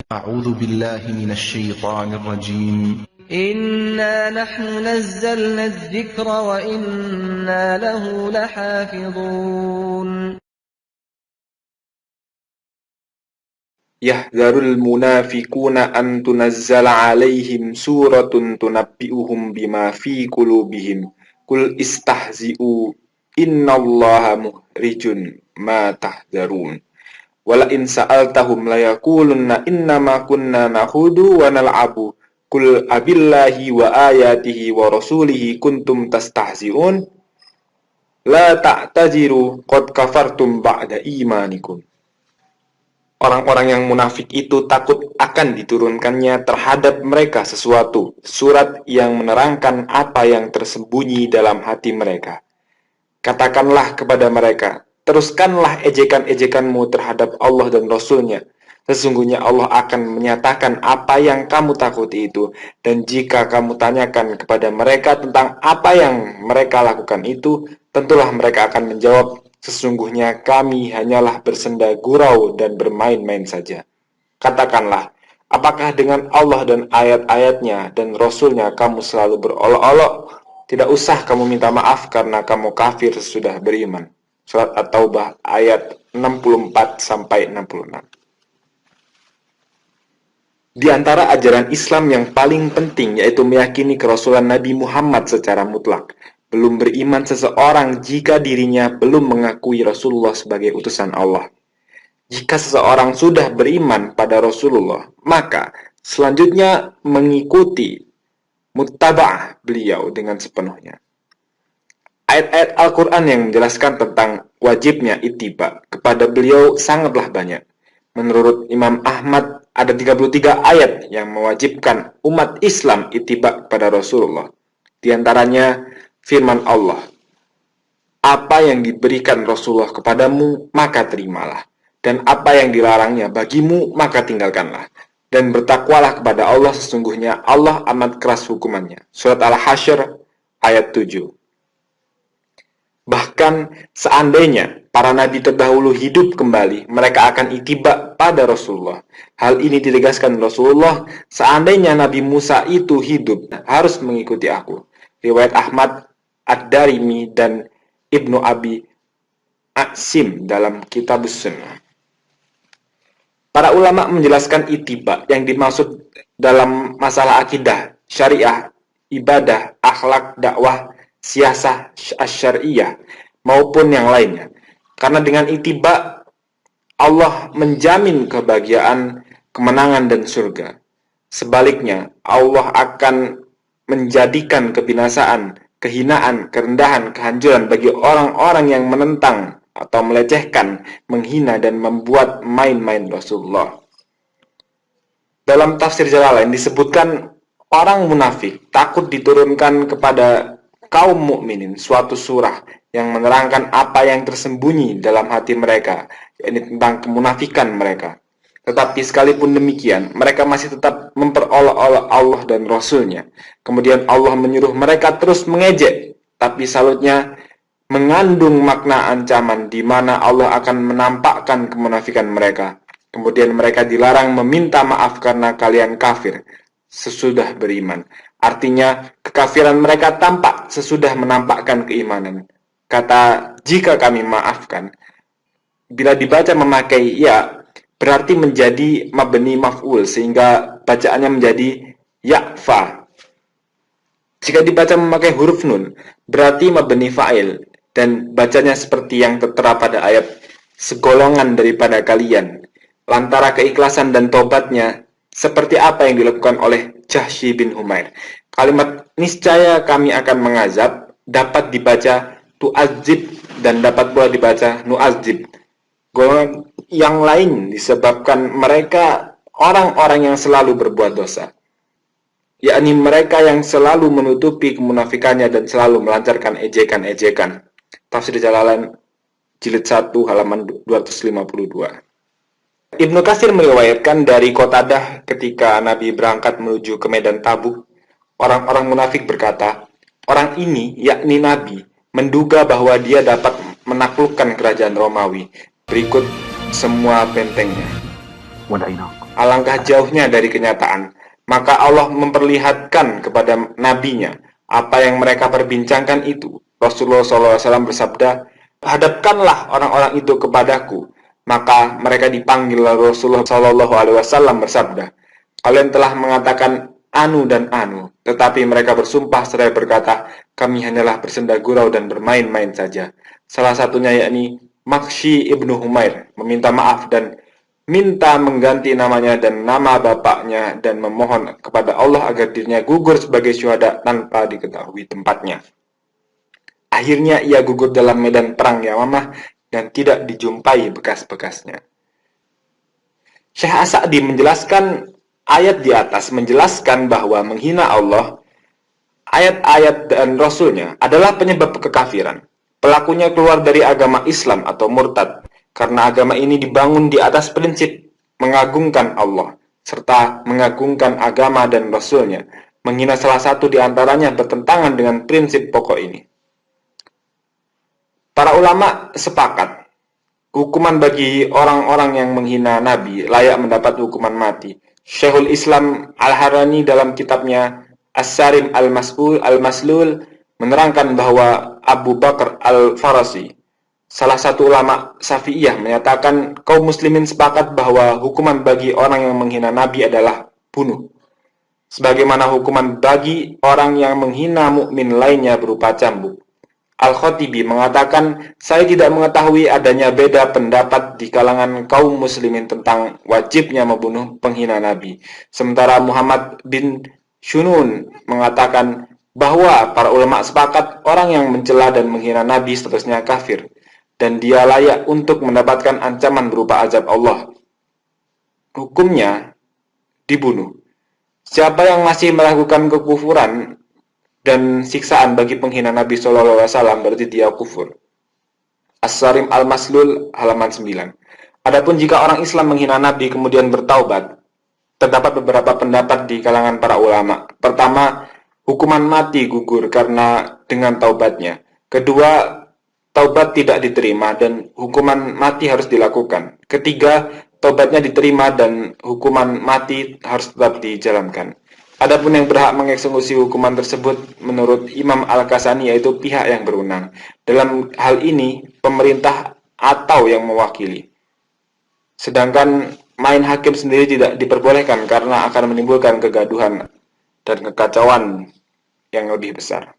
أعوذ بالله من الشيطان الرجيم. إنا نحن نزلنا الذكر وإنا له لحافظون. يحذر المنافقون أن تنزل عليهم سورة تنبئهم بما في قلوبهم قل استهزئوا إن الله مخرج ما تحذرون ولئن سألتهم ليقولن إنما كنا نخوض ونلعب قل أبالله وآياته ورسوله كنتم تستهزئون لا تعتذروا قد كفرتم بعد إيمانكم. Orang-orang yang munafik itu takut akan diturunkannya terhadap mereka sesuatu, surat yang menerangkan apa yang tersembunyi dalam hati mereka. Katakanlah kepada mereka, teruskanlah ejekan-ejekanmu terhadap Allah dan Rasul-Nya. Sesungguhnya Allah akan menyatakan apa yang kamu takuti itu, dan jika kamu tanyakan kepada mereka tentang apa yang mereka lakukan itu, tentulah mereka akan menjawab, sesungguhnya kami hanyalah bersenda gurau dan bermain-main saja. Katakanlah, apakah dengan Allah dan ayat-ayatnya dan Rasul-Nya kamu selalu berolok-olok? Tidak usah kamu minta maaf karena kamu kafir sesudah beriman. Surat At-Taubah ayat 64-66. Di antara ajaran Islam yang paling penting yaitu meyakini kerasulan Nabi Muhammad secara mutlak. Belum beriman seseorang jika dirinya belum mengakui Rasulullah sebagai utusan Allah. Jika seseorang sudah beriman pada Rasulullah, maka selanjutnya mengikuti muttaba'ah beliau dengan sepenuhnya. Ayat-ayat Al-Quran yang menjelaskan tentang wajibnya ittiba kepada beliau sangatlah banyak. Menurut Imam Ahmad, ada 33 ayat yang mewajibkan umat Islam ittiba kepada Rasulullah. Di antaranya firman Allah, apa yang diberikan Rasulullah kepadamu, maka terimalah. Dan apa yang dilarangnya bagimu, maka tinggalkanlah. Dan bertakwalah kepada Allah, sesungguhnya Allah amat keras hukumannya. Surat Al-Hasyr ayat 7. Bahkan seandainya para nabi terdahulu hidup kembali, mereka akan ittiba pada Rasulullah. Hal ini ditegaskan Rasulullah, seandainya Nabi Musa itu hidup, harus mengikuti aku. Riwayat Ahmad, Ad-Darimi, dan Ibnu Abi Asim dalam Kitabus Sunnah. Para ulama menjelaskan ittiba yang dimaksud dalam masalah akidah, syariah, ibadah, akhlak, dakwah, siasah asy-syar'iyyah maupun yang lainnya. Karena dengan ittiba Allah menjamin kebahagiaan, kemenangan dan surga. Sebaliknya, Allah akan menjadikan kebinasaan, kehinaan, kerendahan, kehancuran bagi orang-orang yang menentang atau melecehkan, menghina dan membuat main-main Rasulullah. Dalam tafsir Jalalain disebutkan orang munafik takut diturunkan kepada kaum mukminin suatu surah yang menerangkan apa yang tersembunyi dalam hati mereka, yakni tentang kemunafikan mereka. Tetapi sekalipun demikian, mereka masih tetap memperolok-olok Allah dan Rasul-Nya. Kemudian Allah menyuruh mereka terus mengejek, tapi salutnya mengandung makna ancaman di mana Allah akan menampakkan kemunafikan mereka. Kemudian mereka dilarang meminta maaf karena kalian kafir sesudah beriman. Artinya, kekafiran mereka tampak sesudah menampakkan keimanan. Kata jika kami maafkan, bila dibaca memakai ya, berarti menjadi mabni maf'ul, sehingga bacaannya menjadi ya'fa. Jika dibaca memakai huruf nun, berarti mabni fa'il, dan bacanya seperti yang tertera pada ayat, segolongan daripada kalian, lantara keikhlasan dan tobatnya, seperti apa yang dilakukan oleh Jahsy bin Humair. Kalimat niscaya kami akan mengazab dapat dibaca tu'azib dan dapat pula dibaca nu'azib. Golongan yang lain disebabkan mereka orang-orang yang selalu berbuat dosa, yakni mereka yang selalu menutupi kemunafikannya dan selalu melancarkan ejekan-ejekan. Tafsir Jalalain jilid 1 halaman 252. Ibnu Katsir meriwayatkan dari Qatadah ketika Nabi berangkat menuju ke medan Tabuk, orang-orang munafik berkata, orang ini, yakni Nabi, menduga bahwa dia dapat menaklukkan kerajaan Romawi. Berikut semua bentengnya. ودعيناك alangkah jauhnya dari kenyataan. Maka Allah memperlihatkan kepada nabinya apa yang mereka perbincangkan itu. Rasulullah SAW bersabda, hadapkanlah orang-orang itu kepadaku. Maka mereka dipanggil. Rasulullah SAW bersabda, kalian telah mengatakan anu dan anu, tetapi mereka bersumpah seraya berkata, kami hanyalah bersenda gurau dan bermain-main saja. Salah satunya yakni Makhshi ibnu Humair meminta maaf dan minta mengganti namanya dan nama bapaknya dan memohon kepada Allah agar dirinya gugur sebagai syuhada tanpa diketahui tempatnya. Akhirnya ia gugur dalam medan perang Yamamah dan tidak dijumpai bekas-bekasnya. Syekh As-Sa'di menjelaskan ayat di atas menjelaskan bahwa menghina Allah, ayat-ayat dan Rasulnya adalah penyebab kekafiran. Pelakunya keluar dari agama Islam atau murtad, karena agama ini dibangun di atas prinsip mengagungkan Allah, serta mengagungkan agama dan Rasulnya. Menghina salah satu di antaranya bertentangan dengan prinsip pokok ini. Para ulama sepakat, hukuman bagi orang-orang yang menghina Nabi layak mendapat hukuman mati. Syekhul Islam Al-Harani dalam kitabnya As-Sarim Al-Maslul menerangkan bahwa Abu Bakar Al-Farasi, salah satu ulama Syafi'iyah, menyatakan kaum muslimin sepakat bahwa hukuman bagi orang yang menghina Nabi adalah bunuh, sebagaimana hukuman bagi orang yang menghina mukmin lainnya berupa cambuk. Al-Khatibi mengatakan, saya tidak mengetahui adanya beda pendapat di kalangan kaum muslimin tentang wajibnya membunuh penghina Nabi. Sementara Muhammad bin Shunun mengatakan bahwa para ulama sepakat orang yang mencela dan menghina Nabi seterusnya kafir, dan dia layak untuk mendapatkan ancaman berupa azab Allah. Hukumnya dibunuh. Siapa yang masih melakukan kekufuran dan siksaan bagi penghina Nabi SAW berarti dia kufur. As-Sarim Al-Maslul halaman 9. Adapun jika orang Islam menghina Nabi kemudian bertaubat, terdapat beberapa pendapat di kalangan para ulama. Pertama, hukuman mati gugur karena dengan taubatnya. Kedua, taubat tidak diterima dan hukuman mati harus dilakukan. Ketiga, taubatnya diterima dan hukuman mati harus tetap dijalankan. Adapun yang berhak mengeksekusi hukuman tersebut menurut Imam Al-Kasani yaitu pihak yang berwenang. Dalam hal ini, pemerintah atau yang mewakili. Sedangkan main hakim sendiri tidak diperbolehkan karena akan menimbulkan kegaduhan dan kekacauan yang lebih besar.